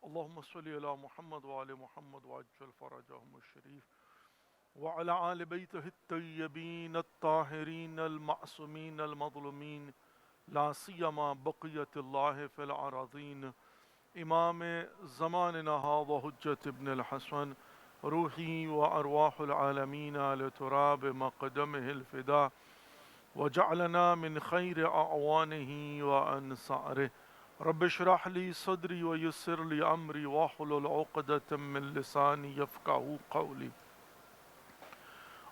اللهم صل على محمد وعلى محمد وعجل فرجهم الشريف وعلى آل بيته الطيبين الطاهرين المعصومين المظلومين لا سيما بقية الله في الأراضين إمام زماننا هذا حجة ابن الحسن روحي وأرواح العالمين لتراب مقدمه الفداء وجعلنا من خير أعوانه وأنصاره رب اشرح لي صدري ويسر لي أمري واحلل عقدة من لساني يفقهوا قولي.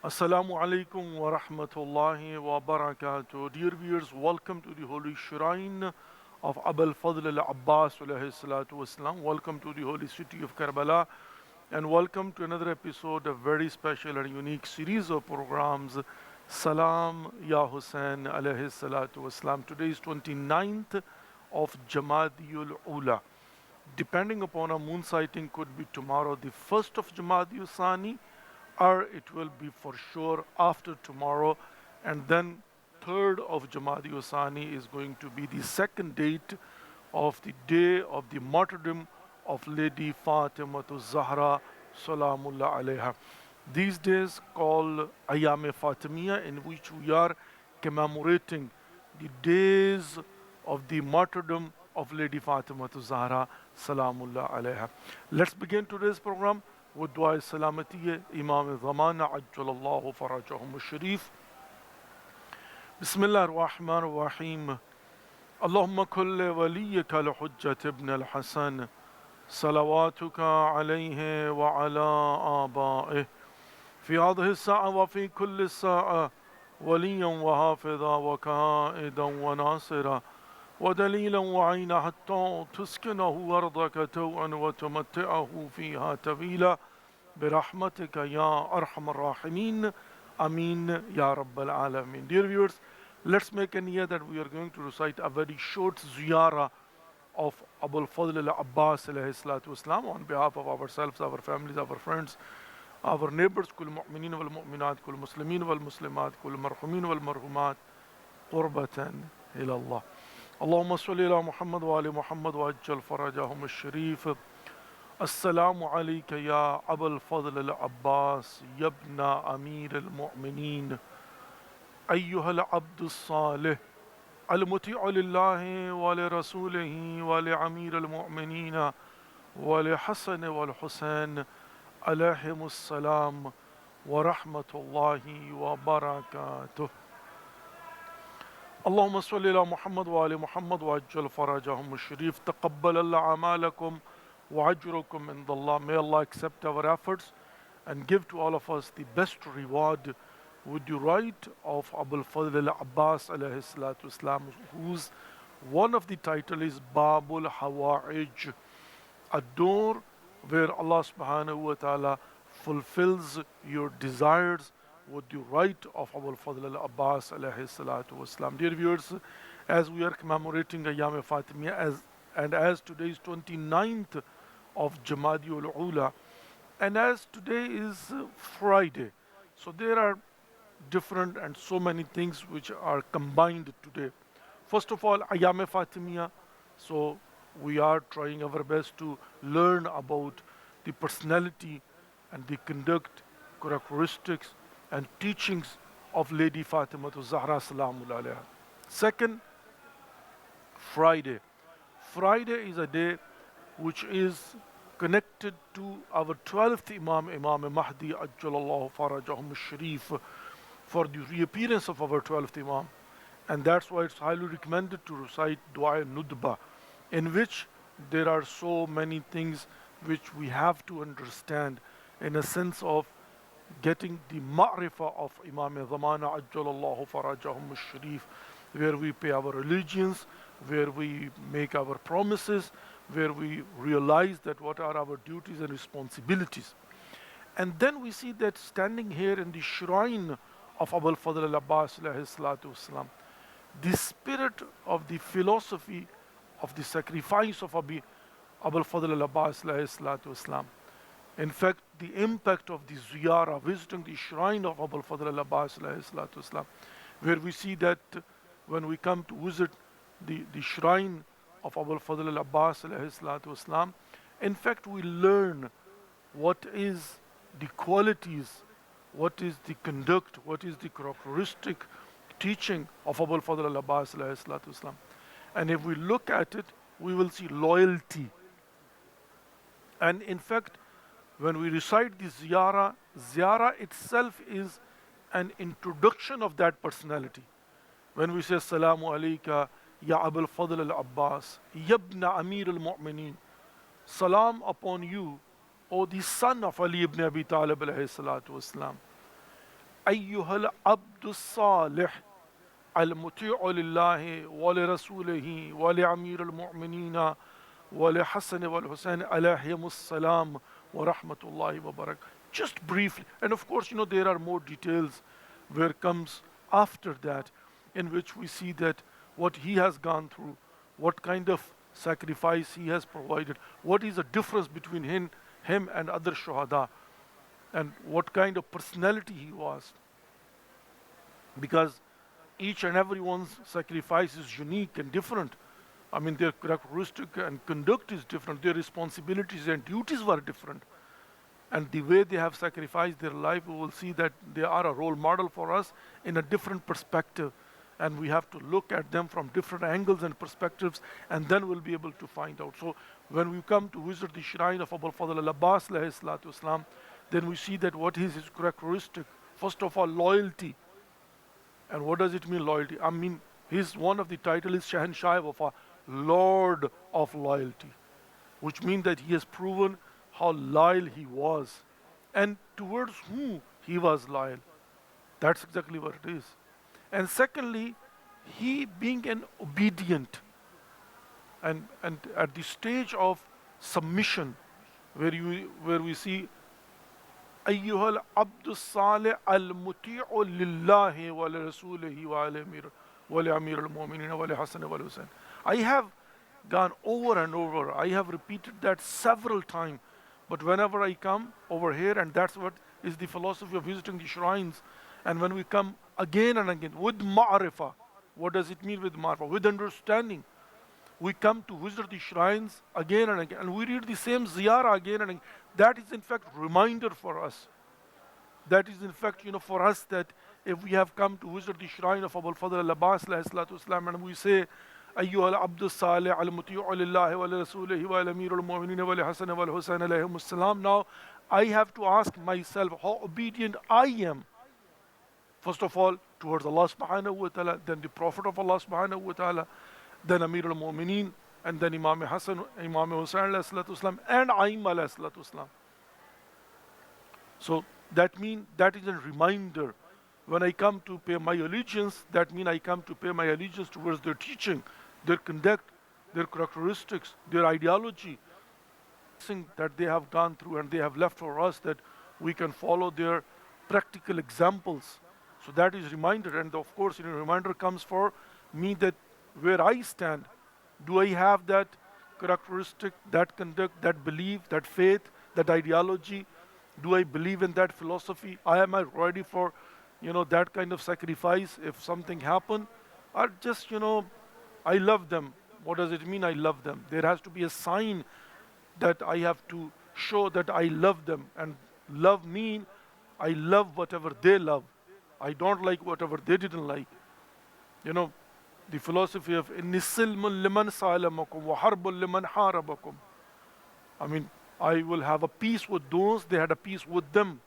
Assalamu alaikum wa rahmatullahi wa barakatuh. Dear viewers, welcome to the holy shrine of Abul Fadl al-Abbas alayhi salatu wasalam. Welcome to the holy city of Karbala and welcome to another episode of very special and unique series of programs Salam Ya Hussein alayhi salatu wasalam. Today is 29th of Jamadiul Ula. Depending upon a moon sighting, could be tomorrow the 1st of Jamadiul Sani, or it will be for sure after tomorrow, and then 3rd of Jamadiul Sani is going to be the second date of the day of the martyrdom of Lady Fatimatu Zahra Salamullah alayha. These days called Ayam Fatimiyya, in which we are commemorating the days of the martyrdom of Lady Fatimatu Zahra Salamullah alayha. Let's begin today's program with dua salamatiye Imam Zamana Ajjalallahu Farajahum Sharif. Bismillah ar-Rahman ar-Rahim. Allahumma kulli waliyika al-Hujjat ibn al-Hasan salawatuka alayhi wa ala aba'ih في هذه الساعة وفي كل ساعة وليا وحافظا وكائدا وناصرا ودليلا وعينا حتى تسكنه أرضك توعا وتمتعه فيها طويلا برحمتك يا أرحم الراحمين Ameen Ya Rabbal Alameen. Dear viewers, let's make a niyyah that we are going to recite a very short ziyarah of Abul Fadl al-Abbas alayhi salatu wasalam on behalf of ourselves, our families, our friends, our neighbors, كل مؤمنين والمؤمنات كل مسلمين والمسلمات كل مرحومين والمرحومات قربة إلى الله. اللهم صل على محمد وآل محمد وعجل فرجهم الشريف. السلام عليك يا أبا الفضل العباس يا ابن أمير المؤمنين أيها العبد الصالح المطيع لله ولرسوله ولأمير المؤمنين ولحسن والحسين عليهم السلام ورحمة الله وبركاته. اللهم صل على محمد وآل محمد وعجل فرجهم الشريف. تقبل الله أعمالكم وأجركم عند الله. May Allah accept our efforts and give to all of us the best reward with the right of Abul Fadl al-Abbas alayhi salatu wasalam, whose one of the title is Babul Hawa'ij, a door where Allah subhanahu wa ta'ala fulfills your desires with the right of Abul Fadl al-Abbas alayhi salatu wasalam. Dear viewers, as we are commemorating Ayam Fatimiyya and as today is 29th of Jamadiul Ula, and as today is Friday, so there are different and so many things which are combined today. First of all, Ayam Fatimiyya, so we are trying our best to learn about the personality and the conduct, characteristics and teachings of Lady Fatimatu Zahra Salamullah alayha. Second, Friday. Friday is a day which is connected to our 12th Imam, Imam Mahdi Ajjalallahu Farajahum Sharif, for the reappearance of our 12th Imam. And that's why it's highly recommended to recite Dua Nudba, in which there are so many things which we have to understand in a sense of getting the ma'rifah of Imam Zamana Ajjalallahu Farajahum Sharif, where we pay our allegiance, where we make our promises, where we realize that what are our duties and responsibilities. And then we see that standing here in the shrine of Abul Fadl al-Abbas alayhi salatu wasalam, the spirit of the philosophy of the sacrifice of Abul Fadl al-Abbas alayhi salatu wasalam. In fact, the impact of the ziyarah, visiting the shrine of Abul Fadl al-Abbas alayhi salatu wasalam, where we see that when we come to visit the shrine of Abul Fadl al-Abbas alayhi salatu wasalam, In fact, we learn what is the qualities, what is the conduct, what is the characteristic teaching of Abu al-Fadl al-Abbas alayhi salatu wasalam. And if we look at it, we will see loyalty. And in fact, when we recite the ziyarah, ziyarah itself is an introduction of that personality. When we say Salamu alayka ya Abul Fadl al-Abbas, Yabna Amir al-Mu'mineen, Salam upon you, O the son of Ali ibn Abi Talib alayhi salatu wasalam. Ayyuhal abdus salih al-muti'u lillahi wa li rasulihi wa li amir al-mu'minina wa li Hasan wal Husayn alayhimus salam wa rahmatullahi wa barak. Just briefly, and of course, there are more details where comes after that, in which we see that what he has gone through, what kind of sacrifice he has provided, what is the difference between him and other shuhada, and what kind of personality he was. Because each and everyone's sacrifice is unique and different. I mean, their characteristic and conduct is different, their responsibilities and duties were different. And the way they have sacrificed their life, we will see that they are a role model for us in a different perspective. And we have to look at them from different angles and perspectives, and then we'll be able to find out. So when we come to visit the shrine of Abu al-Fadl al-Abbas alayhi salatu wasalam, then we see that what is his characteristic. First of all, loyalty. And what does it mean, loyalty? I mean, one of the title is Shahanshah of Wafa, Lord of Loyalty, which means that he has proven how loyal he was, and towards whom he was loyal. That's exactly what it is. And secondly, he being an obedient, and at the stage of submission, where we see أيها العبد الصالح المطيع لله ولرسوله ولأمير المؤمنين ولحسن والحسين. I have gone over and over. I have repeated that several times. But whenever I come over here, and that's what is the philosophy of visiting the shrines, and when we come again and again with ma'rifah, what does it mean with ma'rifah? With understanding. We come to visit the shrines again and again, and we read the same ziyarah again and again. That is in fact reminder for us. That is in fact, for us, that if we have come to visit the shrine of Abu al-Fadl al-Abbas alayhi salatu wasalam, and we say, أيها العبد الصالح المطيع لله ولرسوله والأمير المؤمنين ولحسن والحسين عليهم السلام. Now, I have to ask myself how obedient I am. First of all, towards Allah subhanahu wa ta'ala, then the Prophet of Allah subhanahu wa ta'ala, then Amir al-Mu'mineen, and then Imam Hassan, Imam Hussain alayhi salatu wasalam, and Aim alayhi salatu wasalam. So that means that is a reminder. When I come to pay my allegiance, that means I come to pay my allegiance towards their teaching, their conduct, their characteristics, their ideology, that they have gone through and they have left for us, that we can follow their practical examples. So that is reminder, and of course, reminder comes for me that where I stand, do I have that characteristic, that conduct, that belief, that faith, that ideology? Do I believe in that philosophy? Am I ready for, that kind of sacrifice if something happen? Or just, I love them. What does it mean I love them? There has to be a sign that I have to show that I love them. And love mean I love whatever they love. I don't like whatever they didn't like. The philosophy of إِنِّ السِّلْمُ لِمَنْ سَالَمَكُمْ وَحَرْبٌ لِمَنْ حَارَبَكُمْ. I mean, I will have a peace with those, they had a peace with them.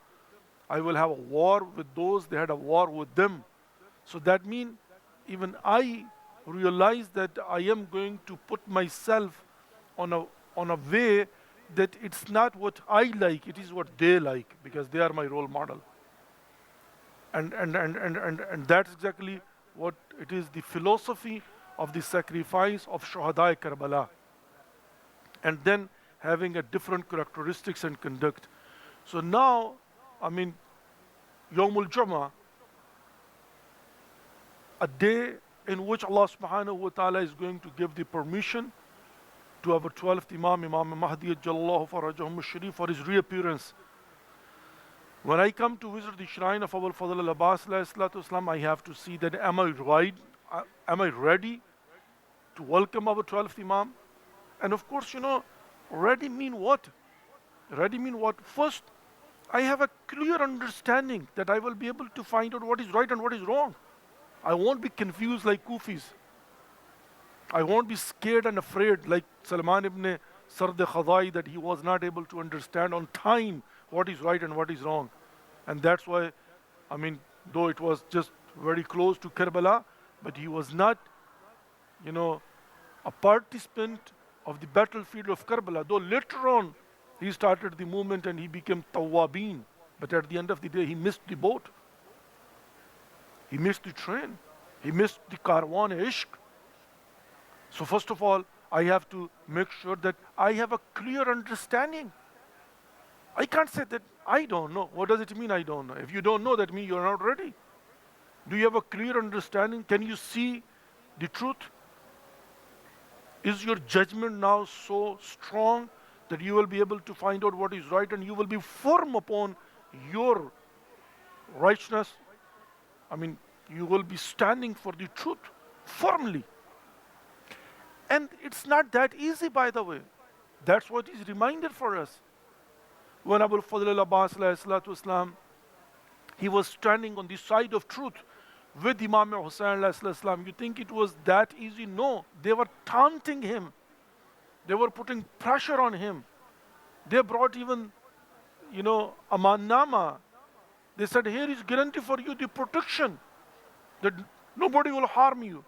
I will have a war with those, they had a war with them. So that means even I realize that I am going to put myself on a way that it's not what I like, it is what they like, because they are my role model. And that's exactly what it is, the philosophy of the sacrifice of Shuhada Karbala. And then having a different characteristics and conduct. So now, I mean, Yawmul Jummah, a day in which Allah subhanahu wa ta'ala is going to give the permission to our 12th Imam, Imam Mahdi Jallahu Farajahum Sharif, for his reappearance. When I come to visit the shrine of Abu al-Fadl al-Abbas alayhi salatu wasalam, I have to see that am I ready to welcome our 12th Imam? And of course, Ready mean what? Ready mean what? First, I have a clear understanding that I will be able to find out what is right and what is wrong. I won't be confused like Kufis. I won't be scared and afraid like Salman ibn Sard Khadai, that he was not able to understand on time what is right and what is wrong. And that's why, I mean, though it was just very close to Karbala, but he was not, you know, a participant of the battlefield of Karbala. Though later on he started the movement and he became Tawabin. But at the end of the day, he missed the boat, he missed the train, he missed the Karwan Ishq. So, first of all, I have to make sure that I have a clear understanding. I can't say that I don't know. What does it mean I don't know? If you don't know, that means you're not ready. Do you have a clear understanding? Can you see the truth? Is your judgment now so strong that you will be able to find out what is right and you will be firm upon your righteousness? I mean, you will be standing for the truth firmly. And it's not that easy, by the way. That's what is reminded for us. When Abu Fadl al-Abbas, Islam, he was standing on the side of truth with Imam Hussain, Islam, you think it was that easy? No. They were taunting him. They were putting pressure on him. They brought even, a Amannama. They said, here is guarantee for you the protection, that nobody will harm you.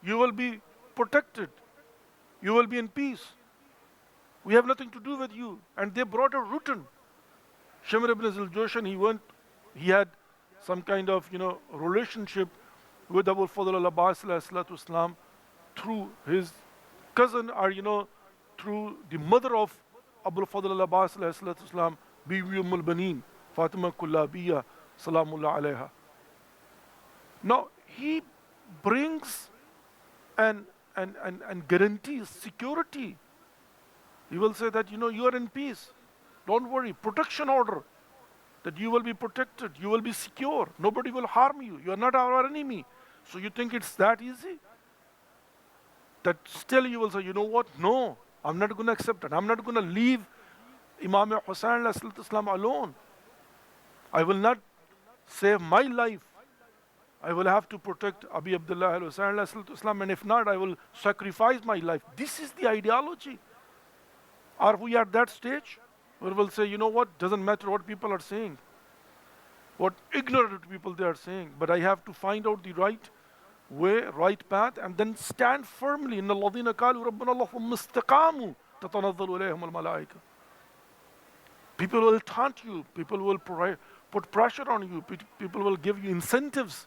You will be protected. You will be in peace. We have nothing to do with you. And they brought a written. Shimr ibn Ziljoshan, he had some kind of, relationship with Abu Fadl al-Abbas Islam through his cousin, or, through the mother of Abu Fadl al-Abbas Islam, Bibi al-Baneen, Fatima Kullabiya, Salamullah alayha. Now, he brings and guarantees security. He will say that, you are in peace. Don't worry. Protection order. That you will be protected. You will be secure. Nobody will harm you. You are not our enemy. So you think it's that easy? That still you will say, you know what? No, I'm not going to accept it. I'm not going to leave Imam Hussain Islam alone. I will not save my life. I will have to protect Abi Abdullah al-Hussain Islam, and if not, I will sacrifice my life. This is the ideology. Are we at that stage where we'll say, you know what, doesn't matter what people are saying, what ignorant people they are saying, but I have to find out the right way, right path, and then stand firmly. إِنَّ الَّذِينَ قَالُوا رَبُّنَا اللَّهُ ثُمَّ اسْتَقَامُوا تَتَنَزَّلُ عَلَيْهِمُ الْمَلَائِكَةُ. People will taunt you, people will put pressure on you, people will give you incentives.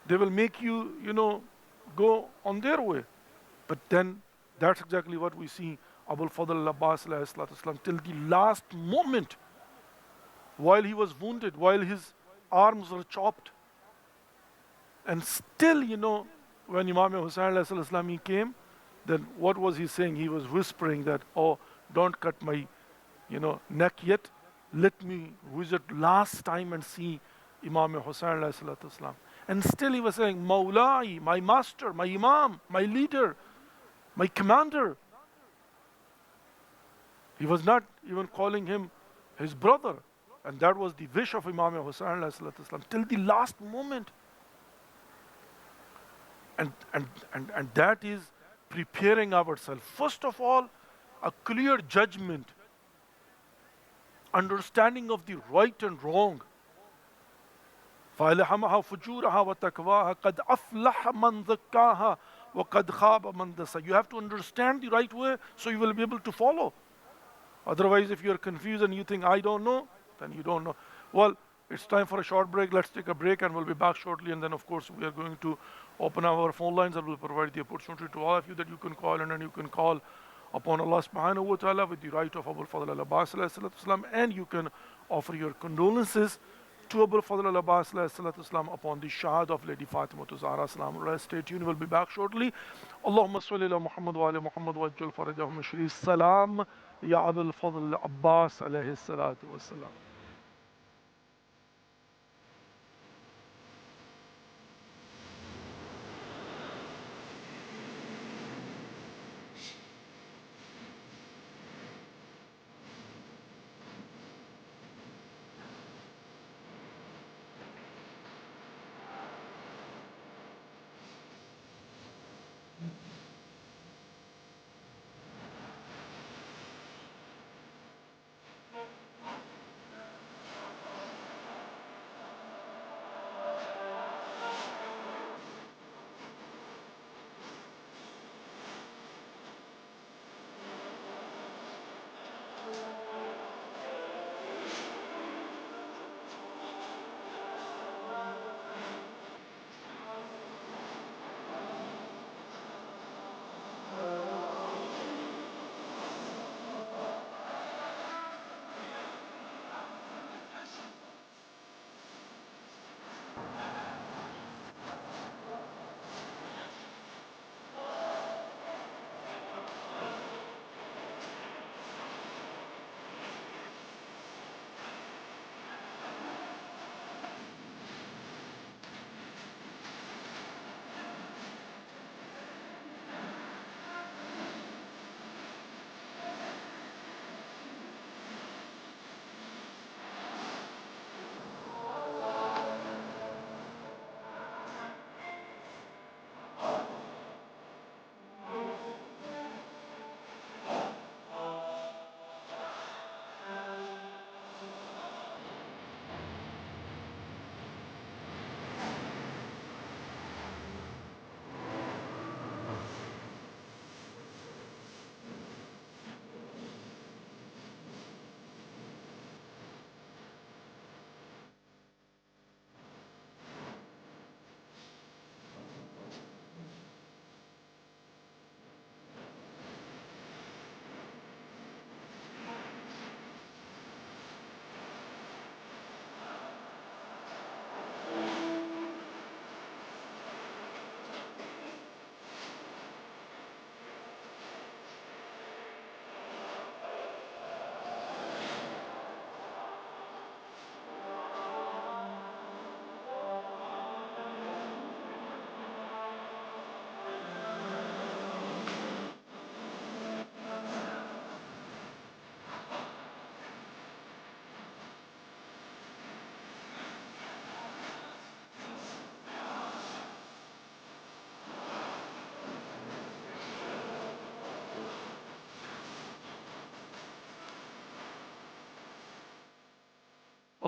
They will make you, go on their way. But then that's exactly what we see Abu Fadl al-Abbas till the last moment, while he was wounded, while his arms were chopped. And still, when Imam Hussain he came, then what was he saying? He was whispering that, oh, don't cut my, neck yet. Let me visit last time and see Imam Hussain. And still he was saying, Mawlai, my master, my imam, my leader, my commander. He was not even calling him his brother. And that was the wish of Imam Hussain till the last moment. And that is preparing ourselves. First of all, a clear judgment, understanding of the right and wrong. فَأَلْهَمَهَا فُجُورَهَا وَتَقْوَاهَا قَدْ أَفْلَحَ مَنْ ذَكَّاهَا وَقَدْ خَابَ مَنْ دَسَّاهَا. You have to understand the right way so you will be able to follow. Otherwise, if you are confused and you think, I don't know, then you don't know. Well, it's time for a short break. Let's take a break and we'll be back shortly. And then, of course, we are going to open our phone lines and we'll provide the opportunity to all of you that you can call in, and you can call upon Allah subhanahu wa ta'ala with the right of Abu Fadl al-Abbas and you can offer your condolences to Abu Fadl al-Abbas upon the shahad of Lady Fatima Zahra salam. Stay tuned, we'll be back shortly. Allahumma salli ala Muhammad wa ala Muhammad wa ajjal farajahum sharif. Salam ya Abu Fadl al-Abbas alayhi salatu wa salam.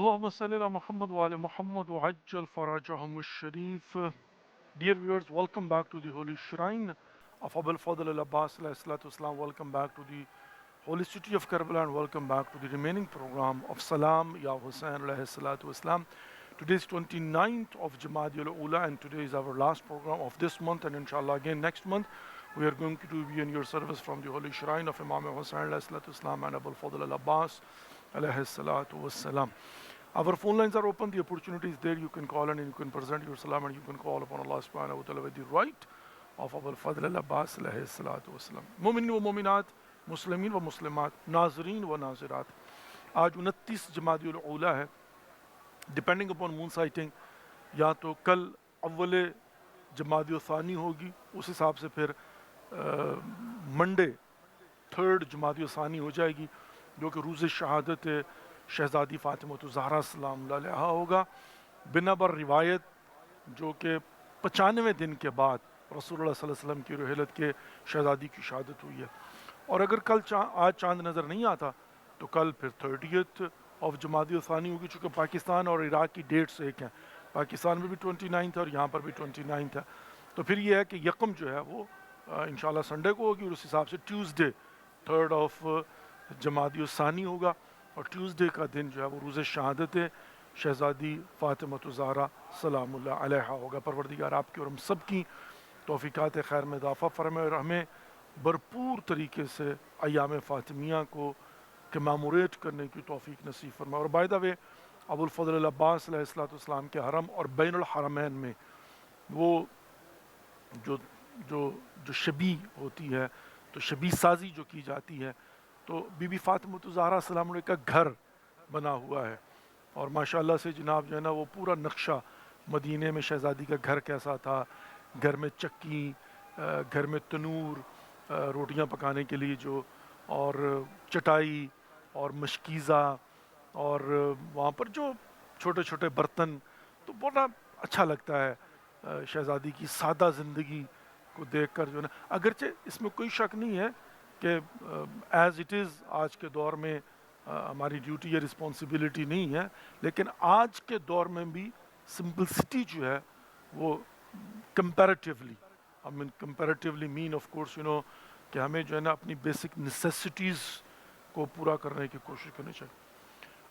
Allahumma salli ala Muhammad wa ala Muhammad wa ajjal farajahum al-sharif. Dear viewers, welcome back to the Holy Shrine of Abul Fadl al-Abbas alayhi salatu wasalam. Welcome back to the Holy City of Karbala and welcome back to the remaining program of Salam Ya Hussain alayhi salatu wasalam. Today is 29th of Jamadi al-Ula and today is our last program of this month, and inshallah again next month we are going to be in your service from the Holy Shrine of Imam Hussain alayhi salatu wasalam and Abul Fadl al-Abbas alayhi salatu wasalam. Our phone lines are open, the opportunity is there, you can call in and you can present your salam and you can call upon Allah subhanahu wa ta'ala with the right of Abul Fadl al-Abbas alayhi salatu wasalam. Mu'minin wa mu'minat, Muslimin wa Muslimat, Nazirin wa Nazirat. آج 29 جمادی الاولا ہے. Depending upon مون sighting یا تو کل اول جمادی الثانی ہوگی، اس حساب سے پھر منڈے 3rd جمادی الثانی ہو جائے گی، جو کہ روز شہادت شہزادی فاطمہ الزہرا سلام اللہ علیہا ہوگا. بنا بر روایت جو کہ 95 دن کے بعد رسول اللہ صلی اللہ علیہ وسلم کی رحلت کے شہزادی کی شہادت ہوئی ہے. اور اگر کل آج چاند نظر نہیں آتا تو کل پھر 30th آف جمادی الثانی ہوگی، چونکہ پاکستان اور عراق کی ڈیٹس ایک ہیں، پاکستان میں بھی 29 اور یہاں پر بھی 29 ہے. تو پھر یہ ہے کہ یکم جو ہے وہ انشاءاللہ سنڈے کو ہوگی، اور اس حساب سے ٹیوزڈے 3rd آف جمادی الثانی ہوگا، اور ٹیوزڈے کا دن جو ہے وہ روز شہادت شہزادی فاطمہ الزہرا سلام اللہ علیہا ہوگا. پروردگار آپ کی اور ہم سب کی توفیقات خیر میں اضافہ فرمائے اور ہمیں بھرپور طریقے سے ایام فاطمیہ کو کمیموریٹ کرنے کی توفیق نصیب فرمائے. اور بائی دا وے ابو الفضل العباس علیہ السلام کے حرم اور بین الحرمین میں وہ جو شبی ہوتی ہے، تو شبی سازی جو کی جاتی ہے، تو بی بی فاطمہ الزہرا سلام علیہ کا گھر بنا ہوا ہے، اور ماشاءاللہ سے جناب جو ہے نا وہ پورا نقشہ مدینے میں شہزادی کا گھر کیسا تھا، گھر میں چکی، گھر میں تنور روٹیاں پکانے کے لیے جو، اور چٹائی اور مشکیزہ، اور وہاں پر جو چھوٹے چھوٹے برتن، تو بڑا اچھا لگتا ہے شہزادی کی سادہ زندگی کو دیکھ کر جو ہے نا. اگرچہ اس میں کوئی شک نہیں ہے کہ ایز اٹ از آج کے دور میں ہماری ڈیوٹی یا رسپانسبلٹی نہیں ہے، لیکن آج کے دور میں بھی سمپلسٹی جو ہے وہ کمپیریٹیولی مین آف کورس کہ ہمیں جو ہے نا اپنی بیسک نیسیسٹیز کو پورا کرنے کی کوشش کرنی چاہیے.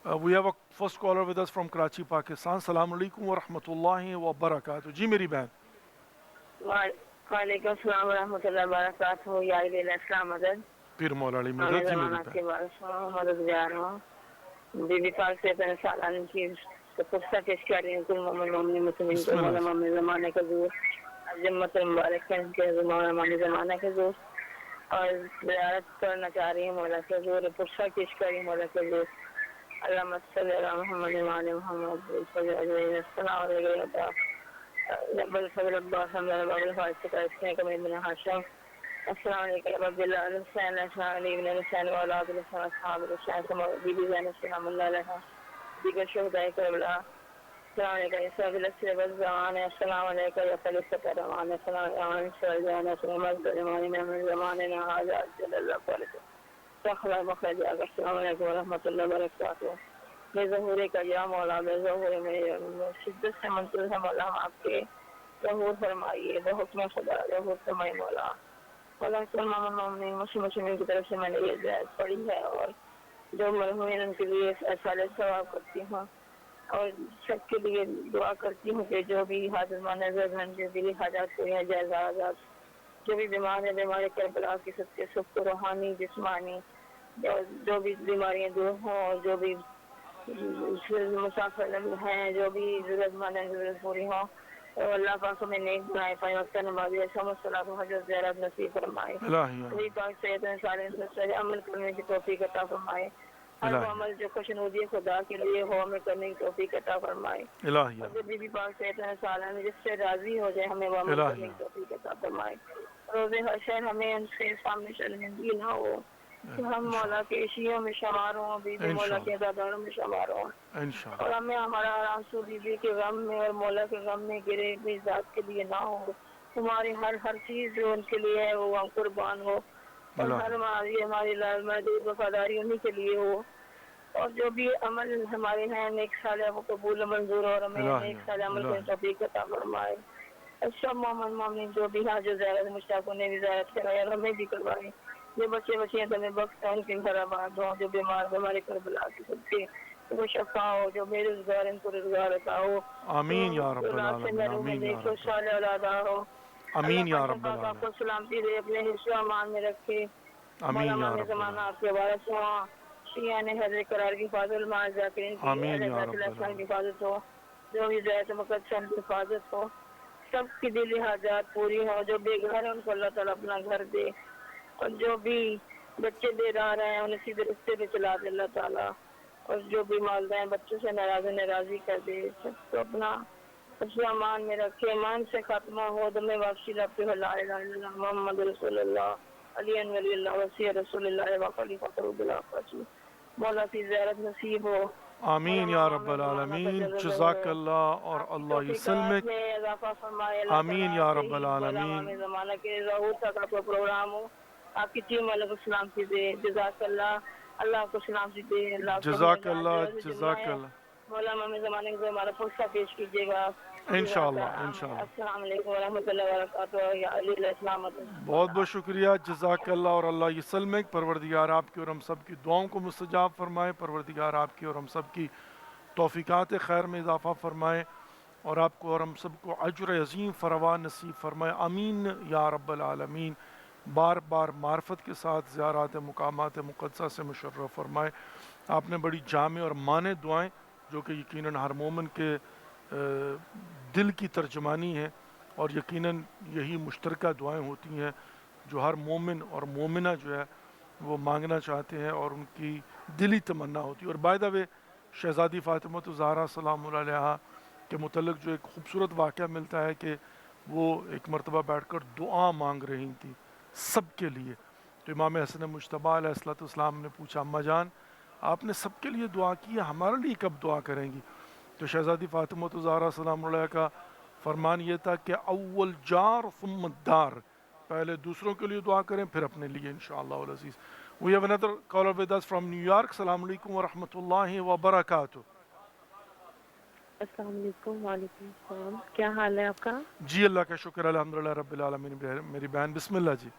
We have a first caller with us from Karachi, Pakistan. السلام علیکم ورحمۃ اللہ وبرکاتہ. جی میری بہن. وعلیکم السلام ورحمۃ اللہ وبرکاتہ. یا السلام علیکم. پیر مولا علی مدد. جی میری بہن. مددگار ہوں. بی بی پاک سے اپنے سالانہ کی قصہ پیش کر رہی ہوں. کل مومن مومن مسلمین کو مولا مومن زمانے کا زور جمت المبارک کے مولا مومن زمانہ کے زور اور زیارت کرنا چاہ رہی ہوں مولا کے زور. قصہ پیش کر رہی ہوں مولا کے زور. اللہم صلی علی محمد وعلی محمد. السلام علیکم. رب الفضل عباس حمد باب الفارس کا اسنے کا بن ہاشم. السلام علیکم رب اللہ حسین السلام علیکم حسین اولاد الحسین اصحاب الحسین سما بی بی زینب السلام اللہ علیہ دیگر شہداء کربلا. السلام علیکم سب الاسر والزمان. السلام علیکم یا خلیفۃ الرحمن. السلام علیکم سیدنا السلام علیکم من زماننا هذا جل اللہ تعالی تخلا مخرج. السلام علیکم ورحمۃ اللہ وبرکاتہ. بے ظہور کا یا مولا بے ظہور میں شدت سے منظور ہے مولا. ہم آپ کے ظہور فرمائیے بحکم خدا ظہور فرمائیے مولا. مولا مومن مسلمین کی طرف سے میں نے یہ دعا پڑھی ہے اور جو مرحومین ان کے لیے سال ثواب کرتی ہوں اور سب کے لیے دعا کرتی ہوں کہ جو بھی حاضر نظر جو دلی حاجات کو ہیں جائز آزاد جو بھی بیمار ہیں بیمار کربلا کی سب کے سب کو روحانی جسمانی جو بھی بیماریاں دور ہوں اور جو بھی مسافر ہیں جو بھی ضرورت مند ہیں ضرورت پوری ہوں اور اللہ پاک ہمیں نیک بنائے. 5 وقت نمازی صلاۃ و حج زیارت نصیب فرمائے. وہی پاک سیدنا صالح سے عمل کرنے کی توفیق عطا فرمائے. ہر وہ عمل جو خوشنودی خدا کے لیے ہو ہمیں کرنے کی توفیق عطا فرمائے. اور جو بھی پاک سیدنا صالح نے جس سے راضی ہو جائے ہمیں وہ عمل کرنے کی توفیق عطا فرمائے. روز حشر ہمیں ان سے سامنے شرمندگی نہ ہو کہ ہم مولا کے عشیوں میں شمار ہوں بی بی مولا کے عزاداروں میں شمار ہوں اور ہمیں ہمارا آرام سو بی بی کے غم میں اور مولا کے غم میں گرے بھی ذات کے لیے نہ ہو. ہماری ہر چیز جو ان کے لیے ہے وہ ہم قربان ہو اور ہر ہماری لازمہ وفاداری انہی کے لیے ہو. اور جو بھی عمل ہمارے ہیں نیک صالح وہ قبول منظور اور ہمیں نیک صالح عمل کرنے کی توفیق عطا فرمائے. سب مومن مومن جو بھی حاجت زیارت مشتاقوں نے بھی زیارت کرائی اور ہمیں بھی کروائے. جو بچے بچیاں تمہیں بخش ان کے گھر آباد ہوں. جو بیمار ہمارے کربلا کے سب کے وہ شفا ہو. جو بے روزگار ان کو روزگار عطا ہو. آمین یا رب العالمین. آمین یا رب صالح اولاد ہو. آمین یا اللہ رب پاک آپ کو العالمین. سلامتی دے اپنے حفظ و امان میں رکھے. آمین یا رب زمانہ العالمین. آپ کے وارث ہوں. شیعہ نے حضرت قرار کی حفاظت ماں ذاکرین کی آمین یا رب السلام کی العالمین. حفاظت ہو. جو بھی زیادہ مقدس کی حفاظت ہو. سب کی دلی حاجات پوری ہو. جو بے گھر ہے ان کو اللہ تعالیٰ اپنا گھر دے اور جو بھی بچے دے رہے ہیں انہیں سیدھے رستے پہ چلا دے اللہ تعالیٰ. اور جو بھی والدین بچوں سے ناراضی کر دے سب کو اپنا امان میں رکھے. ایمان سے خاتمہ ہو دم واپسی رب لا الہ الا اللہ محمد رسول اللہ علی ولی اللہ وسی رسول اللہ وقلی فقر بلا مولا کی زیارت نصیب ہو. آمین یا رب العالمین. جزاک اللہ اور اللہ یسلمک. میں اضافہ فرمائے اللہ آمین تعالیٰ یا سے رب ہی العالمین. زمانہ کے ظہور تک آپ کا پروگرام ہو. آپ کی ٹیم علیہ السلام کی دے. جزاک اللہ. اللہ کو سلام سے دے. اللہ کو جزاک اللہ. جزاک اللہ. مولا ہمیں زمانے کے ہمارا پرسہ پیش کیجیے گا انشاءاللہ انشاءاللہ. السلام علیکم ورحمۃ اللہ وبرکاتہ. یا علی السلامت. بہت بہت شکریہ. جزاک اللہ اور اللہ یسلمک. پروردگار آپ کی اور ہم سب کی دعاؤں کو مستجاب فرمائے. پروردگار آپ کی اور ہم سب کی توفیقات خیر میں اضافہ فرمائے اور آپ کو اور ہم سب کو اجر عظیم فراوان نصیب فرمائے. آمین یا رب العالمین. بار بار معرفت کے ساتھ زیارات مقامات مقدسہ سے مشرف فرمائے. آپ نے بڑی جامع اور معنی دعائیں جو کہ یقیناً ہر مومن کے دل کی ترجمانی ہے اور یقیناً یہی مشترکہ دعائیں ہوتی ہیں جو ہر مومن اور مومنہ جو ہے وہ مانگنا چاہتے ہیں اور ان کی دلی تمنا ہوتی ہے. اور بائی دا وے شہزادی فاطمہ الزہرا سلام اللہ علیہا کے متعلق جو ایک خوبصورت واقعہ ملتا ہے کہ وہ ایک مرتبہ بیٹھ کر دعا مانگ رہی تھیں سب کے لیے. تو امام حسن مجتبیٰ علیہ الصلوۃ والسلام نے پوچھا اماں جان آپ نے سب کے لیے دعا کی ہے ہمارے لیے کب دعا کریں گی؟ تو شہزادی فاطمہ الزہرا سلام اللہ علیہ کا فرمان یہ تھا کہ اول جار ثم الدار. پہلے دوسروں کے لیے دعا کریں پھر اپنے لیے انشاءاللہ العزیز. We have another caller with us from New York. السلام علیکم ورحمۃ اللہ وبرکاتہ. السلام علیکم. وعلیکم السلام. کیا حال ہے آپ کا؟ جی اللہ کا شکر الحمدللہ رب العالمین. میری بہن بسم اللہ. جی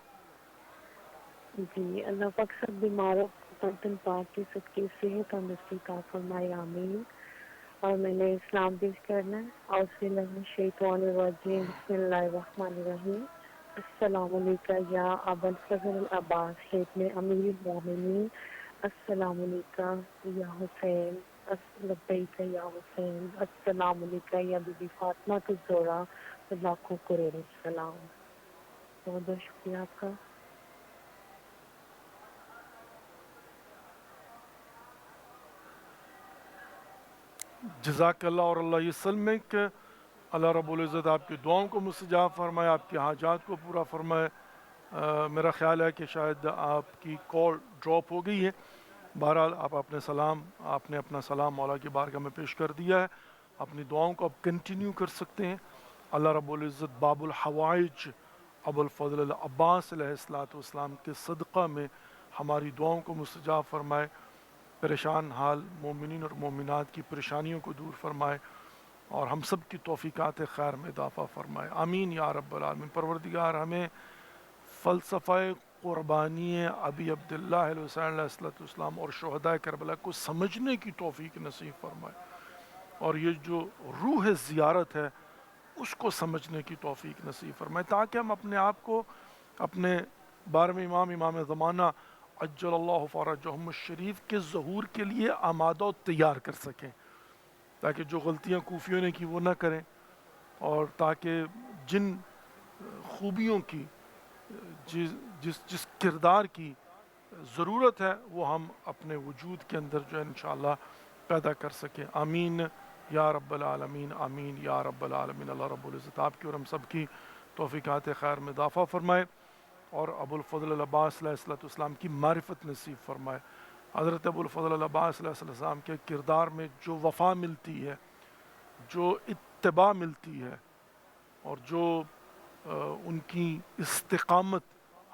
جی اللہ پاک سب بیماروں برتن پاک کی سب کی صحت اور مستقی عطا فرمائے آمین. اور میں نے اسلام پیش کرنا ہے. اور شیطان الرجیم بسم اللہ الرحمن الرحیم. السلام علیکم یا ابا الفضل العباس ابن امیر المومنین. السلام علیکم یا حسین. لبیک یا حسین. السلام علیکم یا بی بی فاطمہ الزہرا. لاکھوں کروڑ السلام. بہت بہت شکریہ آپ کا. جزاک اللہ اور اللہ یہ سلمے کہ اللہ رب العزت آپ کی دعاؤں کو مستجاب فرمائے، آپ کی حاجات کو پورا فرمائے. میرا خیال ہے کہ شاید آپ کی کال ڈراپ ہو گئی ہے. بہرحال آپ نے اپنا سلام مولا کی بارگاہ میں پیش کر دیا ہے. اپنی دعاؤں کو آپ کنٹینیو کر سکتے ہیں. اللہ رب العزت باب الحوائج ابو الفضل العباس علیہ السلام کے صدقہ میں ہماری دعاؤں کو مستجاب فرمائے. پریشان حال مومنین اور مومنات کی پریشانیوں کو دور فرمائے اور ہم سب کی توفیقات خیر میں اضافہ فرمائے. آمین یا رب العالمین. پروردگار ہمیں فلسفہ قربانی ابی عبداللہ علیہ السلام اور شہداء کربلا کو سمجھنے کی توفیق نصیب فرمائے، اور یہ جو روح زیارت ہے اس کو سمجھنے کی توفیق نصیب فرمائے، تاکہ ہم اپنے آپ کو اپنے 12ویں امام زمانہ عجل اللہ فرجہم الشریف کے ظہور کے لیے آمادہ و تیار کر سکیں، تاکہ جو غلطیاں کوفیوں نے کی وہ نہ کریں، اور تاکہ جن خوبیوں کی جس کردار کی ضرورت ہے وہ ہم اپنے وجود کے اندر جو ہے انشاءاللہ پیدا کر سکیں. آمین یا رب العالمین. آمین یا رب العالمین. اللہ رب العزت آپ کی اور ہم سب کی توفیقات خیر میں اضافہ فرمائے اور ابو الفضل العباس علیہ السلام کی معرفت نصیب فرمائے. حضرت ابو الفضل العباس علیہ السلام کے کردار میں جو وفا ملتی ہے، جو اتباع ملتی ہے، اور جو ان کی استقامت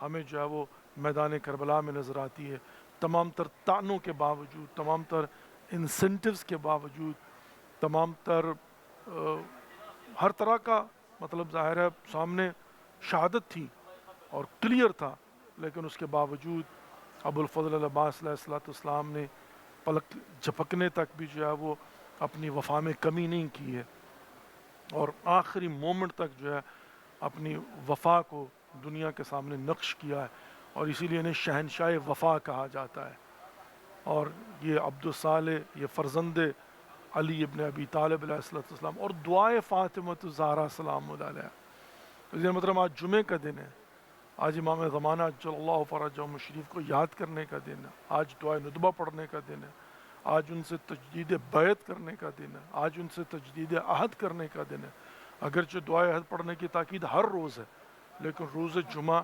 ہمیں جو ہے وہ میدان کربلا میں نظر آتی ہے، تمام تر طعنوں کے باوجود، تمام تر انسینٹیوز کے باوجود، تمام تر ہر طرح کا مطلب ظاہر ہے سامنے شہادت تھی اور کلیئر تھا، لیکن اس کے باوجود ابو الفضل العباس علیہ السلام نے پلک جھپکنے تک بھی جو ہے وہ اپنی وفا میں کمی نہیں کی ہے، اور آخری مومنٹ تک جو ہے اپنی وفا کو دنیا کے سامنے نقش کیا ہے، اور اسی لیے انہیں شہنشاہ وفا کہا جاتا ہے. اور یہ عبد الصالح، یہ فرزند علی ابن ابی طالب علیہ السلام، اور دعائے فاطمۃ الزہرا سلام علیہ. اس مطلب آج جمعے کا دن ہے، آج امام زمانہ عجل اللہ فرجہم الشریف کو یاد کرنے کا دن ہے، آج دعائے ندبہ پڑھنے کا دن ہے، آج ان سے تجدید بیعت کرنے کا دن ہے، آج ان سے تجدید عہد کرنے کا دن ہے. اگرچہ دعائے عہد پڑھنے کی تاکید ہر روز ہے، لیکن روز جمعہ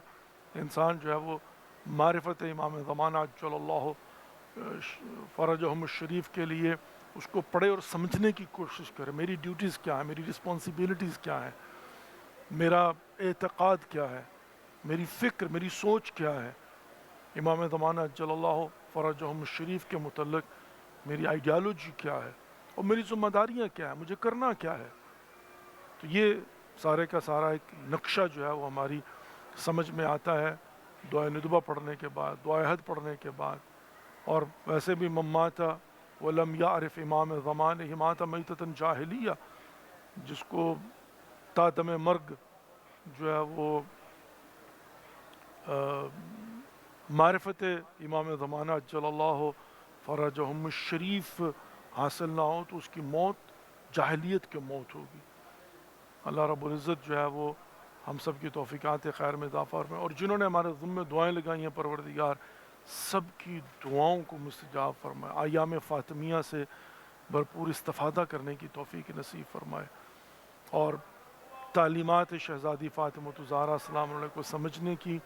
انسان جو ہے وہ معرفت امام زمانہ عجل اللہ فرجہم الشریف کے لیے اس کو پڑھے اور سمجھنے کی کوشش کرے. میری ڈیوٹیز کیا ہیں، میری رسپانسبلٹیز کیا ہیں، میرا اعتقاد کیا ہے، میری فکر، میری سوچ کیا ہے، امام زمانہ عجل اللہ فرجہم الشریف کے متعلق میری آئیڈیالوجی کیا ہے، اور میری ذمہ داریاں کیا ہیں، مجھے کرنا کیا ہے. تو یہ سارے کا سارا ایک نقشہ جو ہے وہ ہماری سمجھ میں آتا ہے دعائے ندبہ پڑھنے کے بعد، دعائے عہد پڑھنے کے بعد. اور ویسے بھی مماتا ولم یعرف امام زمانہ مات میتۃ جاہلیہ، جس کو تا دم مرگ جو ہے وہ معرفت امام زمانہ عجل اللہ فرجہم الشریف حاصل نہ ہو تو اس کی موت جاہلیت کی موت ہوگی. اللہ رب العزت جو ہے وہ ہم سب کی توفیقات خیر میں اضافہ فرمائے، اور جنہوں نے ہمارے ذمہ دعائیں لگائی ہیں پروردگار سب کی دعاؤں کو مستجاب فرمائے. ایام فاطمیہ سے بھرپور استفادہ کرنے کی توفیق نصیب فرمائے، اور تعلیمات شہزادی فاطمۃ الزہرا السلام علیہ کو سمجھنے کی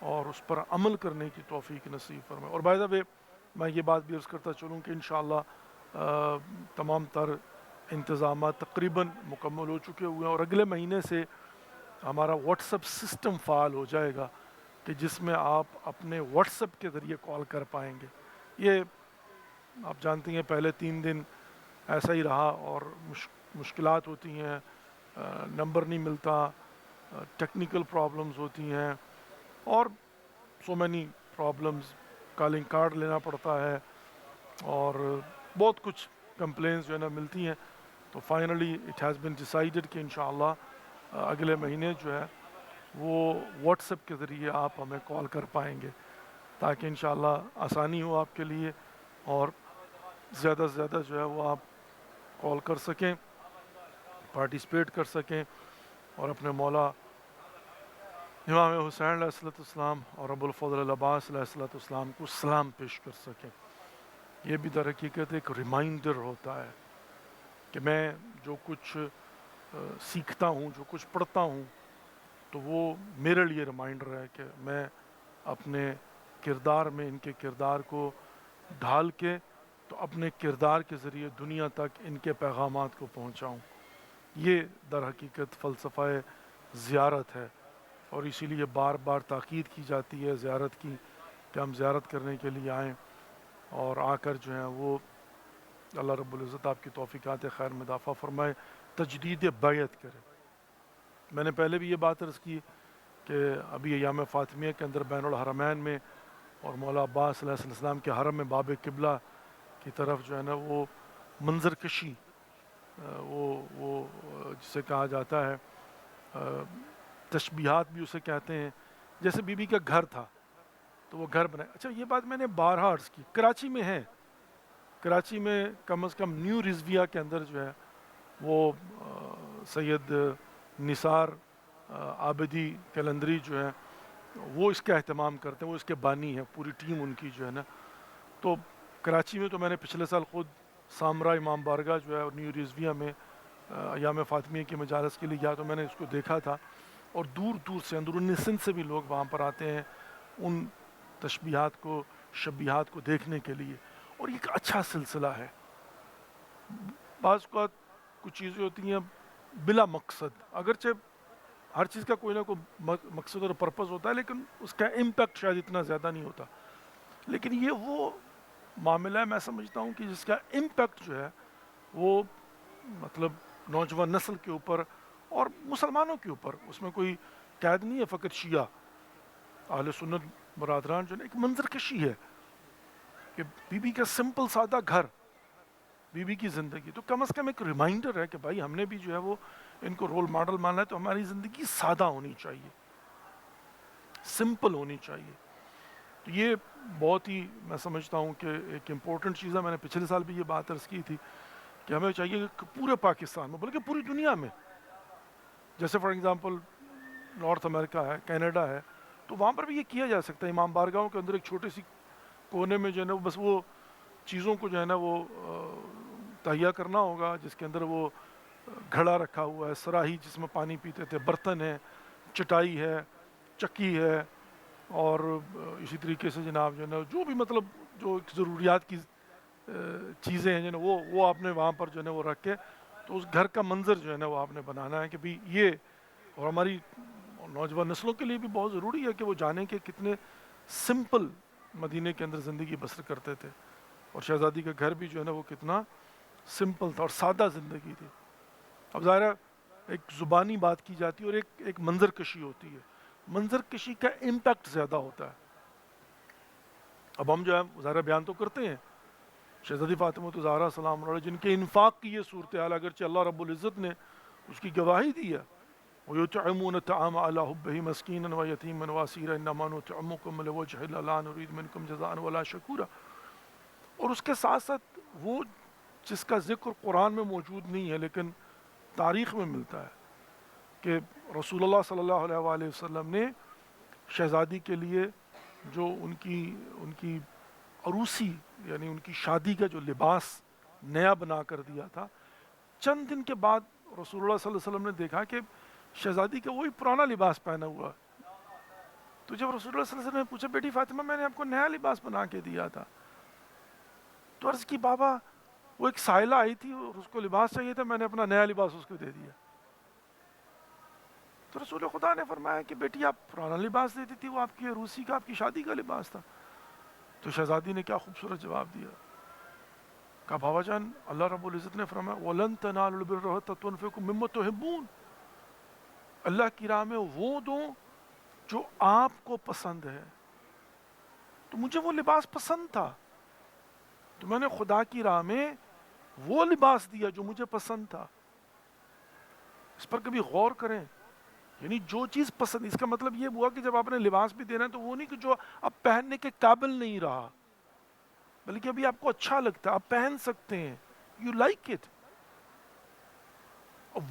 اور اس پر عمل کرنے کی توفیق نصیب فرمائے. اور بائی دا وے میں یہ بات بھی عرض کرتا چلوں کہ انشاءاللہ تمام تر انتظامات تقریباً مکمل ہو چکے ہوئے ہیں، اور اگلے مہینے سے ہمارا واٹس اپ سسٹم فعال ہو جائے گا کہ جس میں آپ اپنے واٹس اپ کے ذریعے کال کر پائیں گے. یہ آپ جانتی ہیں پہلے 3 دن ایسا ہی رہا، اور مشکلات ہوتی ہیں، نمبر نہیں ملتا، ٹیکنیکل پرابلمز ہوتی ہیں، اور so many problems calling card لینا پڑتا ہے اور بہت کچھ کمپلینس جو ہے نا ملتی ہیں. تو finally it has been decided کہ انشاءاللہ اگلے مہینے جو ہے وہ واٹس ایپ کے ذریعے آپ ہمیں کال کر پائیں گے تاکہ انشاءاللہ آسانی ہو آپ کے لیے اور زیادہ سے زیادہ جو ہے وہ آپ کال کر سکیں, پارٹیسپیٹ کر سکیں اور اپنے مولا امام حسین علیہ السلام اور ابو الفضل العباس علیہ السلام کو سلام پیش کر سکیں. یہ بھی در حقیقت ایک ریمائنڈر ہوتا ہے کہ میں جو کچھ سیکھتا ہوں, جو کچھ پڑھتا ہوں, تو وہ میرے لیے ریمائنڈر ہے کہ میں اپنے کردار میں ان کے کردار کو ڈھال کے تو اپنے کردار کے ذریعے دنیا تک ان کے پیغامات کو پہنچاؤں. یہ در حقیقت فلسفہ زیارت ہے اور اسی لیے بار بار تاکید کی جاتی ہے زیارت کی کہ ہم زیارت کرنے کے لیے آئیں اور آ کر جو ہیں وہ اللہ رب العزت آپ کی توفیقات خیر میں اضافہ فرمائے, تجدید بیعت کرے. میں نے پہلے بھی یہ بات عرض کی کہ ابھی ایام فاطمیہ کے اندر بین الحرمین میں اور مولا عباس علیہ السلام کے حرم میں باب قبلہ کی طرف جو ہے نا وہ منظر کشی وہ جسے کہا جاتا ہے تشبیہات بھی اسے کہتے ہیں, جیسے بی بی کا گھر تھا تو وہ گھر بنائے. اچھا یہ بات میں نے بارہا عرض کی, کراچی میں ہے, کراچی میں کم از کم نیو رضویہ کے اندر جو ہے وہ سید نثار عابدی کلندری جو ہے وہ اس کا اہتمام کرتے ہیں, وہ اس کے بانی ہیں, پوری ٹیم ان کی جو ہے نا. تو کراچی میں تو میں نے پچھلے سال خود سامرا امام بارگاہ جو ہے نیو رضویہ میں ایام فاطمیہ کی مجالس کے لیے گیا تو میں نے اس کو دیکھا تھا, اور دور دور سے اندرون سندھ سے بھی لوگ وہاں پر آتے ہیں ان تشبیہات کو, شبیہات کو دیکھنے کے لیے, اور یہ ایک اچھا سلسلہ ہے. بعض اوقات کچھ چیزیں ہوتی ہیں بلا مقصد, اگرچہ ہر چیز کا کوئی نہ کوئی مقصد اور پرپز ہوتا ہے لیکن اس کا امپیکٹ شاید اتنا زیادہ نہیں ہوتا, لیکن یہ وہ معاملہ ہے میں سمجھتا ہوں کہ جس کا امپیکٹ جو ہے وہ مطلب نوجوان نسل کے اوپر اور مسلمانوں کے اوپر, اس میں کوئی قید نہیں ہے فقط شیعہ, اہل سنت برادران جو ہے ایک منظر کشی ہے کہ بی بی کا سمپل سادہ گھر, بی بی کی زندگی, تو کم از کم ایک ریمائنڈر ہے کہ بھائی ہم نے بھی جو ہے وہ ان کو رول ماڈل ماننا ہے تو ہماری زندگی سادہ ہونی چاہیے, سمپل ہونی چاہیے. تو یہ بہت ہی میں سمجھتا ہوں کہ ایک امپورٹنٹ چیز ہے. میں نے پچھلے سال بھی یہ بات عرض کی تھی کہ ہمیں چاہیے کہ پورے پاکستان میں بلکہ پوری دنیا میں, جیسے فار ایگزامپل نارتھ امریکہ ہے, کینیڈا ہے, تو وہاں پر بھی یہ کیا جا سکتا ہے. امام بارگاہوں کے اندر ایک چھوٹی سی کونے میں جو ہے نا بس وہ چیزوں کو جو ہے نا وہ تہیا کرنا ہوگا, جس کے اندر وہ گھڑا رکھا ہوا ہے, سراہی جس میں پانی پیتے تھے, برتن ہے, چٹائی ہے, چکی ہے, اور اسی طریقے سے جناب جو ہے نا جو بھی مطلب جو ضروریات کی چیزیں ہیں جو نا وہ آپ نے وہاں پر جو ہے نا وہ رکھ کے تو اس گھر کا منظر جو ہے نا وہ آپ نے بنانا ہے کہ بھی یہ, اور ہماری نوجوان نسلوں کے لیے بھی بہت ضروری ہے کہ وہ جانیں کہ کتنے سمپل مدینے کے اندر زندگی بسر کرتے تھے, اور شہزادی کا گھر بھی جو ہے نا وہ کتنا سمپل تھا اور سادہ زندگی تھی. اب ظاہر ہے ایک زبانی بات کی جاتی ہے اور ایک منظر کشی ہوتی ہے, منظر کشی کا امپیکٹ زیادہ ہوتا ہے. اب ہم جو ہے ظاہر بیان تو کرتے ہیں شہزادی فاطمہ زہرا سلام علیہ جن کے انفاق کی یہ صورتحال اگرچہ اللہ رب العزت نے اس کی گواہی دی ہے, وَيُطْعِمُونَ الطَّعَامَ عَلَىٰ حُبِّهِ مِسْكِينًا وَيَتِيمًا وَأَسِيرًا إِنَّمَا نُطْعِمُكُمْ لِوَجْهِ اللَّهِ لَا نُرِيدُ مِنكُمْ جَزَاءً وَلَا شَكُورًا. اور اس کے ساتھ ساتھ وہ جس کا ذکر قرآن میں موجود نہیں ہے لیکن تاریخ میں ملتا ہے کہ رسول اللہ صلی اللہ علیہ وآلہ وسلم نے شہزادی کے لیے جو ان کی عروسی یعنی ان کی شادی کا جو لباس نیا بنا کر دیا تھا, چند دن کے بعد رسول اللہ صلی اللہ علیہ وسلم نے دیکھا کہ شہزادی کا وہی پرانا لباس پہنا ہوا. تو جب رسول اللہ صلی اللہ علیہ وسلم نے پوچھا بیٹی فاطمہ میں نے آپ کو نیا لباس بنا کے دیا تھا, تو عرض کی بابا وہ ایک سائلہ آئی تھی اور اس کو لباس چاہیے تھا, میں نے اپنا نیا لباس اس کو دے دیا. تو رسول خدا نے فرمایا کہ بیٹی آپ پرانا لباس دیتی تھی, وہ آپ کی عروسی کا آپ کی شادی کا لباس تھا. تو شہزادی نے کیا خوبصورت جواب دیا, کہا بابا جان اللہ رب العزت نے فرمایا وَلَن تَنَالُوا الْبِرَّ حَتَّىٰ تُنْفِقُوا مِمَّا تُحِبُّونَ, اللہ کی راہ میں وہ دو جو آپ کو پسند ہے. تو مجھے وہ لباس پسند تھا، تو میں نے خدا کی راہ میں وہ لباس دیا جو مجھے پسند تھا. اس پر کبھی غور کریں. یعنی جو چیز پسند، اس کا مطلب یہ ہوا کہ جب آپ نے لباس بھی دینا ہے تو وہ نہیں کہ جو آپ پہننے کے قابل نہیں رہا، بلکہ ابھی آپ کو اچھا لگتا ہے، آپ پہن سکتے ہیں، یو لائک اٹ.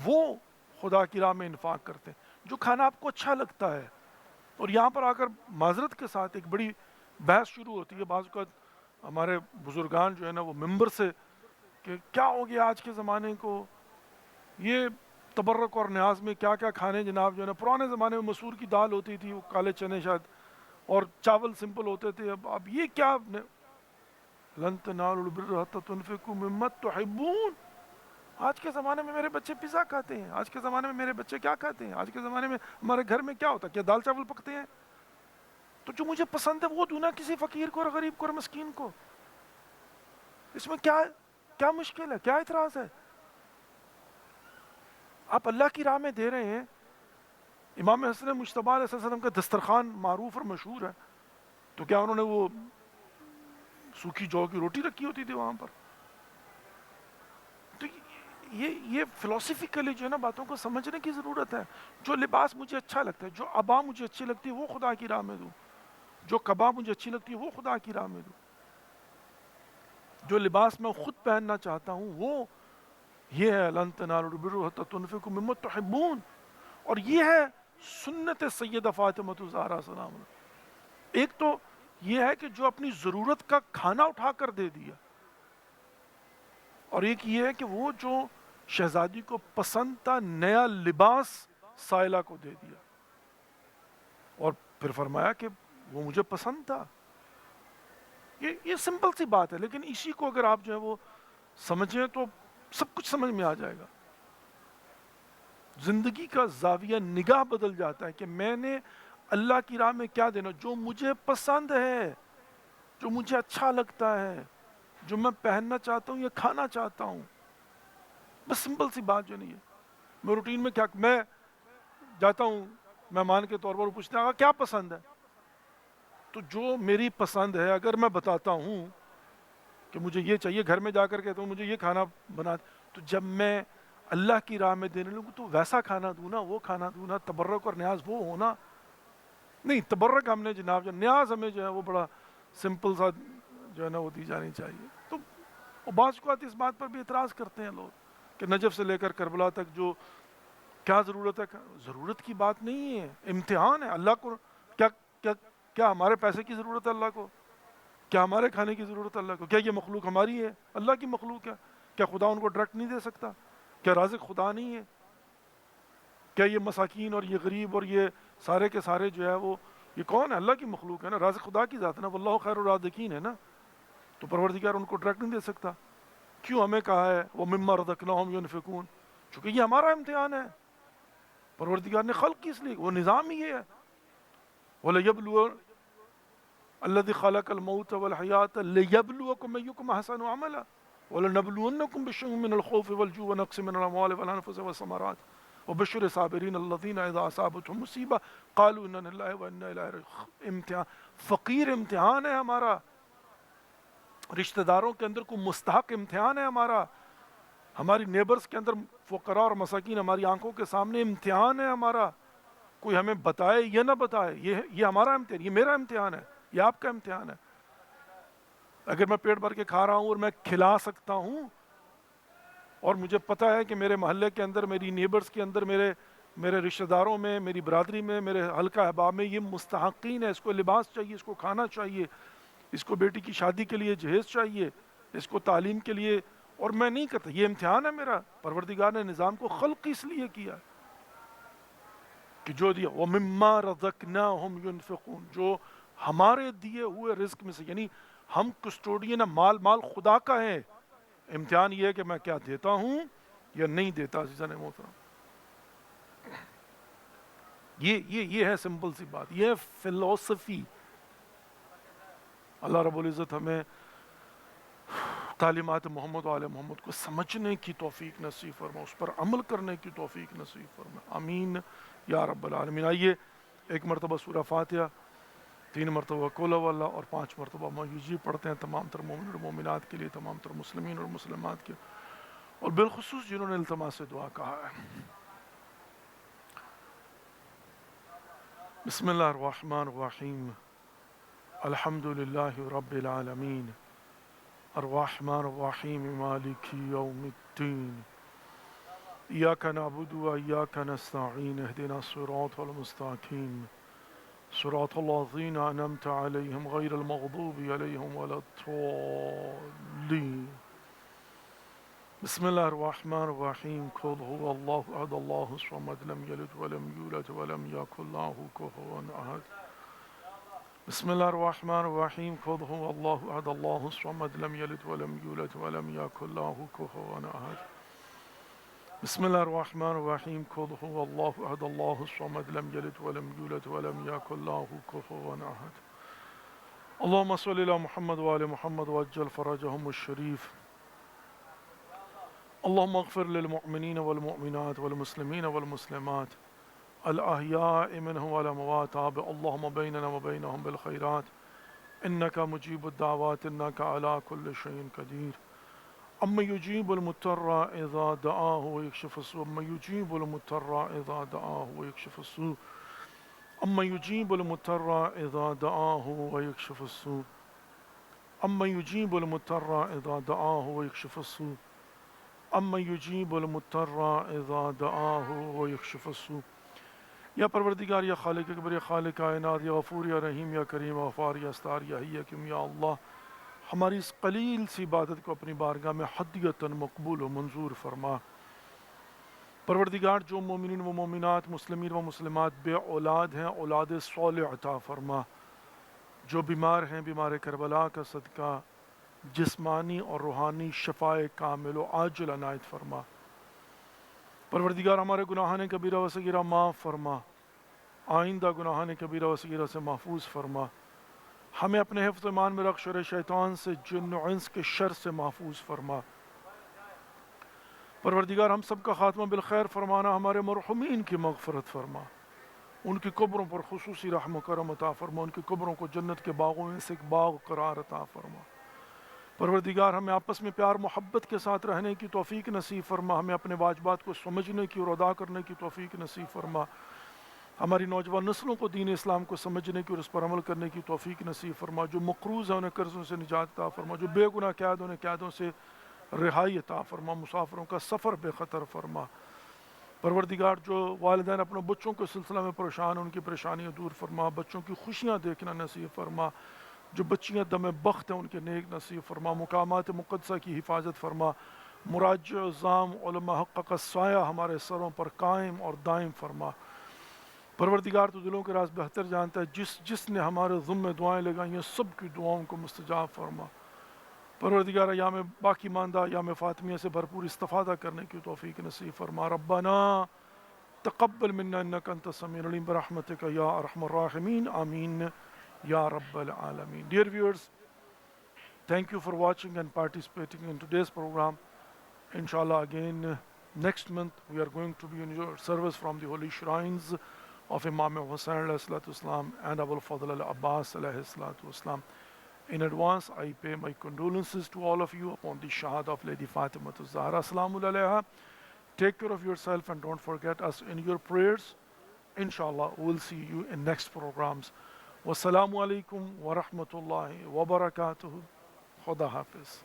وہ خدا کی راہ میں انفاق کرتے ہیں. جو کھانا آپ کو اچھا لگتا ہے. اور یہاں پر آ کر معذرت کے ساتھ ایک بڑی بحث شروع ہوتی ہے بعض اوقات ہمارے بزرگان جو ہے نا وہ ممبر سے، کہ کیا ہو گیا آج کے زمانے کو، یہ تبرک اور نیاز میں کیا کیا کھانے جناب جو ہے نا. پرانے زمانے میں مسور کی دال ہوتی تھی، وہ کالے چنے شاید، اور چاول سمپل ہوتے تھے. اب یہ کیا، لن تنالوا البر حتى تنفقوا مما تحبون. آج کے زمانے میں میرے بچے پیزا کھاتے ہیں، آج کے زمانے میں میرے بچے کیا کھاتے ہیں، آج کے زمانے میں ہمارے گھر میں کیا ہوتا ہے، کیا دال چاول پکتے ہیں. تو جو مجھے پسند ہے وہ دوں نا کسی فقیر کو اور غریب کو اور مسکین کو. اس میں کیا مشکل ہے، کیا اعتراض ہے. آپ اللہ کی راہ میں دے رہے ہیں. امام حسن مجتبی علیہ السلام کا دسترخوان معروف اور مشہور ہے، تو کیا انہوں نے وہ سوکھی جو کی روٹی رکھی ہوتی تھی وہاں پر. تو یہ فلسفیکلی جو ہے نا باتوں کو سمجھنے کی ضرورت ہے. جو لباس مجھے اچھا لگتا ہے، جو عبا مجھے اچھی لگتی ہے وہ خدا کی راہ میں دوں. جو کباب مجھے اچھی لگتی ہے وہ خدا کی راہ میں دوں. جو لباس میں خود پہننا چاہتا ہوں وہ یہ ہے لن تنالوا البر حتى تنفقوا مما تحبون. اور یہ ہے سنت سیدہ فاطمہ الزہرا سلام اللہ. ایک تو یہ ہے کہ جو اپنی ضرورت کا کھانا اٹھا کر دے دیا، اور ایک یہ ہے کہ وہ جو شہزادی کو پسند تھا نیا لباس سائلہ کو دے دیا، اور پھر فرمایا کہ وہ مجھے پسند تھا. یہ سمپل سی بات ہے، لیکن اسی کو اگر آپ جو ہے وہ سمجھیں تو سب کچھ سمجھ میں آ جائے گا. زندگی کا زاویہ نگاہ بدل جاتا ہے کہ میں نے اللہ کی راہ میں کیا دینا، جو مجھے پسند ہے، جو مجھے اچھا لگتا ہے، جو میں پہننا چاہتا ہوں یا کھانا چاہتا ہوں. بس سمپل سی بات جو نہیں ہے. میں روٹین میں کیا، میں جاتا ہوں مہمان کے طور پر پوچھتے ہیں کیا پسند ہے، تو جو میری پسند ہے اگر میں بتاتا ہوں کہ مجھے یہ چاہیے، گھر میں جا کر کہتا ہوں مجھے یہ کھانا بنا، تو جب میں اللہ کی راہ میں دینے لگوں تو ویسا کھانا دوں نا، وہ کھانا دوں نا. تبرک اور نیاز وہ ہونا نہیں. تبرک ہم نے جناب جو نیاز ہمیں جو ہے وہ بڑا سمپل سا جو ہے نا وہ دی جانی چاہیے. تو بعض اوقات اس بات پر بھی اعتراض کرتے ہیں لوگ کہ نجف سے لے کر کربلا تک جو کیا ضرورت ہے. ضرورت کی بات نہیں ہے، امتحان ہے. اللہ کو کیا ہمارے پیسے کی ضرورت ہے اللہ کو؟ کیا ہمارے کھانے کی ضرورت ہے اللہ کو؟ کیا یہ مخلوق ہماری ہے؟ اللہ کی مخلوق ہے. کیا خدا ان کو ڈائریکٹ نہیں دے سکتا؟ کیا رازق خدا نہیں ہے؟ کیا یہ مساکین اور یہ غریب اور یہ سارے کے سارے جو ہے وہ یہ کون ہے؟ اللہ کی مخلوق ہے نا. رازق خدا کی ذات ہے نا. واللہ خیر الرازقین ہے نا. تو پروردگار ان کو ڈائریکٹ نہیں دے سکتا. کیوں ہمیں کہا ہے وَمِمَّا رَزَقْنَاهُمْ يُنْفِقُونَ؟ چونکہ یہ ہمارا امتحان ہے. پروردگار نے خلق کی اس لیے، وہ نظام ہی ہے. وَلَيَبْلُوَ الَّذِي خَلَقَ الْمَوْتَ وَالْحَيَاةَ لِيَبْلُوَكُمْ أَيُّكُمْ أَحْسَنُ عَمَلًا وَلَنَبْلُوَنَّكُمْ بِشَيْءٍ مِّنَ الْخَوْفِ وَالْجُوعِ وَنَقْصٍ مِّنَ الْأَمْوَالِ وَالْأَنفُسِ وَالثَّمَرَاتِ وَبَشِّرِ الصَّابِرِينَ الَّذِينَ إِذَا أَصَابَتْهُمْ مُصِيبَةٌ قَالُوا إِنَّا لِلَّهِ وَإِنَّا إِلَيْهِ رَاجِعُونَ. امتحان، فقیر امتحان ہے ہمارا. رشتہ داروں کے اندر کوئی مستحق امتحان ہے ہمارا. ہماری نیبرز کے اندر فقراء اور مساکین ہماری آنکھوں کے سامنے امتحان ہے ہمارا. کوئی ہمیں بتائے یا نہ بتائے، یہ ہمارا امتحان، یہ میرا امتحان ہے، یہ آپ کا امتحان ہے. اگر میں پیٹ بھر کے کھا رہا ہوں اور میں کھلا سکتا ہوں، اور مجھے پتہ ہے کہ میرے محلے کے اندر، میری نیبرز کے اندر، میرے رشتہ داروں میں، میری برادری میں، میرے حلقہ احباب میں یہ مستحقین ہے، اس کو لباس چاہیے، اس کو کھانا چاہیے، اس کو بیٹی کی شادی کے لیے جہیز چاہیے، اس کو تعلیم کے لیے، اور میں نہیں کرتا، یہ امتحان ہے میرا. پروردگار نے نظام کو خلق اس لیے کیا کہ جو دیا وَمِمَّا رَزَقْنَاهُمْ يُنْفِقُونَ، جو ہمارے دیے ہوئے رزق میں سے، یعنی ہم کسٹوڈین، مال خدا کا ہے. امتحان یہ ہے کہ میں کیا دیتا ہوں یا نہیں دیتا. عزیزان محترم، یہ ہے سمپل سی بات، یہ ہے فلسفی. اللہ رب العزت ہمیں تعلیمات محمد و آل محمد کو سمجھنے کی توفیق نصیب فرما، اس پر عمل کرنے کی توفیق نصیب فرما. آمین یا رب العالمین. آئیے ایک مرتبہ سورہ فاتحہ 3 مرتبہ قل هو اللہ اور 5 مرتبہ ما یجیب پڑھتے ہیں تمام تر مومن اور مومنات کے لیے، تمام تر مسلمین اور مسلمات کے، اور بالخصوص جنہوں نے التماس دعا کہا ہے۔ بسم اللہ الرحمن الرحیم، الحمد للہ رب العالمین، الرحمن الرحیم مالک یوم الدین، ایاک نعبد و ایاک نستعین، اہدنا الصراط المستقیم، صراط الذین انعمت علیہم غیر المغضوب علیہم ولا الضالین۔ بسم اللہ الرحمن الرحیم، قل هو اللہ احد اللہ الصمد لم یلد ولم یولد ولم یکن له کفوا احد۔ بسم اللہ الرحمن الرحیم، قل هو اللہ احد اللہ الصمد لم یلد ولم یولد ولم یکن له کفوا احد۔ بسم اللہ الرحمن الرحیم، قل هو اللہ احد اللہ الصمد لم یلد ولم یولد ولم یکن له کفوا احد۔ اللہم صلی علی محمد وآل محمد وعجل فرجهم الشریف۔ اللہم اغفر للمؤمنین والمؤمنات والمسلمین والمسلمات الاحیاء منهم والاموات، اللہم بیننا وبینہم بالخیرات انک مجیب الدعوات انک علی کل شیء قدیر۔ امن یجیب المضطر اذا دعاہ ویکشف السوء، امن یجیب المضطر اذا دعاہ ویکشف السوء، امن یجیب المضطر اذا دعاہ ویکشف السوء، امن یجیب المضطر اذا دعاہ ویکشف السوء، امن یجیب المضطر اذا دعاہ ویکشف السوء۔ یا پروردگار، یا خالق اکبر، یا خالق کائنات، یا غفور، یا رحیم، یا کریم، یا غفار، یا ستار، یا حی، یا قیوم، یا اللہ، ہماری اس قلیل سی عبادت کو اپنی بارگاہ میں حدیتاً مقبول و منظور فرما۔ پروردگار، جو مومنین و مومنات، مسلمین و مسلمات بے اولاد ہیں، اولاد صالح عطا فرما۔ جو بیمار ہیں، بیمار کربلا کا صدقہ جسمانی اور روحانی شفائے کامل و عاجل عنایت فرما۔ پروردگار، ہمارے گناہان کبیرہ و صغیرہ معاف فرما، آئندہ گناہان کبیرہ و صغیرہ سے محفوظ فرما۔ ہمیں اپنے حفظ و ایمان میں رکھ، شر شیطان سے، جن و انس کے شر سے محفوظ فرما۔ پروردگار، ہم سب کا خاتمہ بالخیر فرمانا، ہمارے مرحومین کی مغفرت فرما، ان کی قبروں پر خصوصی رحم و کرم عطا فرما، ان کی قبروں کو جنت کے باغوں میں سے ایک باغ قرار عطا فرما۔ پروردگار، ہمیں آپس میں پیار محبت کے ساتھ رہنے کی توفیق نصیب فرما، ہمیں اپنے واجبات کو سمجھنے کی اور ادا کرنے کی توفیق نصیب فرما، ہماری نوجوان نسلوں کو دین اسلام کو سمجھنے کی اور اس پر عمل کرنے کی توفیق نصیب فرما، جو مقروض ہیں انہیں قرضوں سے نجات عطا فرما، جو بے گناہ قید انہیں قیدوں سے رہائی عطا فرما، مسافروں کا سفر بے خطر فرما۔ پروردگار، جو والدین اپنے بچوں کے سلسلہ میں پریشان ہیں، ان کی پریشانیاں دور فرما، بچوں کی خوشیاں دیکھنا نصیب فرما، جو بچیاں دم بخت ہیں ان کے نیک نصیب فرما، مقامات مقدسہ کی حفاظت فرما، مراجع عظام علماء حق کا سایہ ہمارے سروں پر قائم اور دائم فرما۔ پروردگار، تو دلوں کے راز بہتر جانتا ہے، جس نے ہمارے ذمہ دعائیں لگائیں ہیں سب کی دعاؤں کو مستجاب فرما۔ پروردگار، ایام باقی ماندہ ایام فاطمیہ سے بھرپور استفادہ کرنے کی توفیق نصیب فرما۔ ربنا تقبل منا انک انت السمیع العلیم برحمتک یا ارحم الراحمین، آمین یا رب العالمین۔ Dear viewers, thank you for watching and participating in today's program. Inshallah, again next month we are going to be in your service from the holy shrines of Imam Hussain alayhi salatu wasalam and Abul Fadl al-Abbas alayhi salatu wasalam. In advance, I pay my condolences to all of you upon the shahada of Lady Fatima Zahra Salamu alayha. Take care of yourself and don't forget us in your prayers. Inshallah, we'll see you in next programs. Wassalamu alaikum wa rahmatullahi wa barakatuhu. Khuda Hafiz.